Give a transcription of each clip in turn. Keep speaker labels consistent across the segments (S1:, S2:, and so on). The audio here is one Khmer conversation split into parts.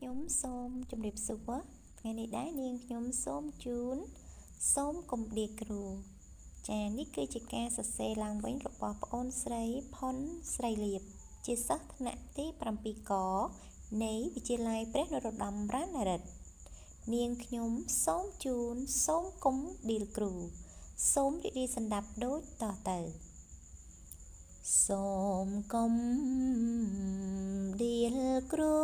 S1: ខ្ញុំសូមជម្រាបសួរថ្ងៃនេះដែរនាងខ្ញុំសូមជូនសូមគម្រាបគ្រូចា៎នេះគឺជាការសរសេរឡើងវិញរបស់ប្អូនស្រីផុនស្រីលៀបជាសិស្សថ្នាក់ទី7កនៃវិទ្យាល័យព្រះនរោត្តមរណរដ្ឋនាងខ្ញុំសូមជូនសូមគម្រាបគ្រូសូមរីករាយស្ដាប់ដូចតទៅសូមគម្រាបគ្រូ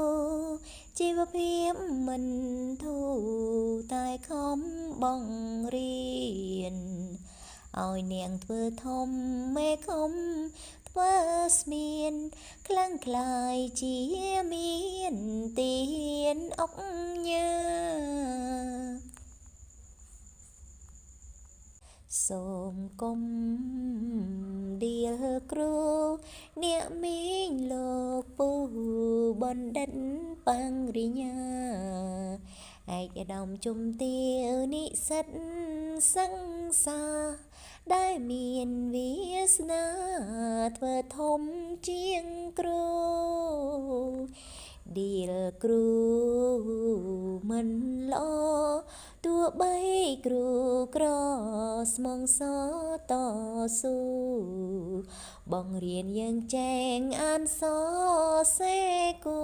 S1: ជីវភាពមិនធូរតែខំបង្រៀនឲ្យនាងធ្វើធំមេខំធ្វើស្មៀនខ្លាំងខ្លាយជាមានទានអុកញ៉ាសូមគម្រាបគ្រូអ្នកមីងលោកពូបណ្ឌិតបង្រិញ្ញាឯកឧត្តមជំទាវនិស្សិតសិក្សាដែលមានវាសនាធ្វើធំជាងគ្រូឌីលគ្រូមិនល្អទោះបីគ្រូក្រស្មងសតស៊ូបង្រៀនយើងចែងអានសសេគូ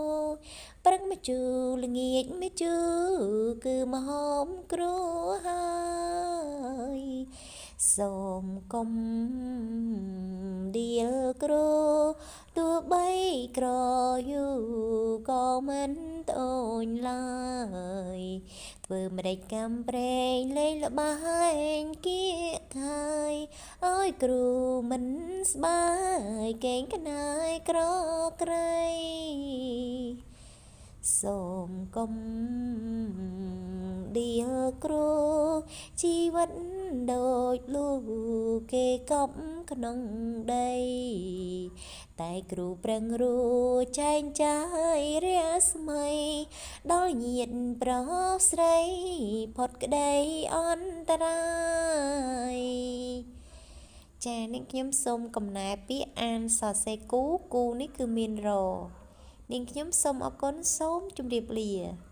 S1: ព្រឹកមកជូរល្ងាចមកជូរគឺម្ហូបគ្រូហើយសូមគម្រាបគ្រូទោះបីក្រយូរក៏មិនត្អូញឡើយធ្វើម្ដេចកំប្រែងលេងល្បែងគៀកខាយឲ្យគ្រូមិនស្បាយកេងក្នាយក្រក្រៃសូមគម្រាបគ្រូជីវិតដូចលូគេកប់ក្នុងដីតែគ្រូប្រឹងរួចែងចាយរាស្មីដល់ញាតិប្រុសស្រីផុតក្តីអន្តរាយចា៎នាងខ្ញុំសូមកំណែពាក្យអានសរសេរគូនេះគឺមានរនាងខ្ញុំសូមអរគុណសូមជម្រាបលា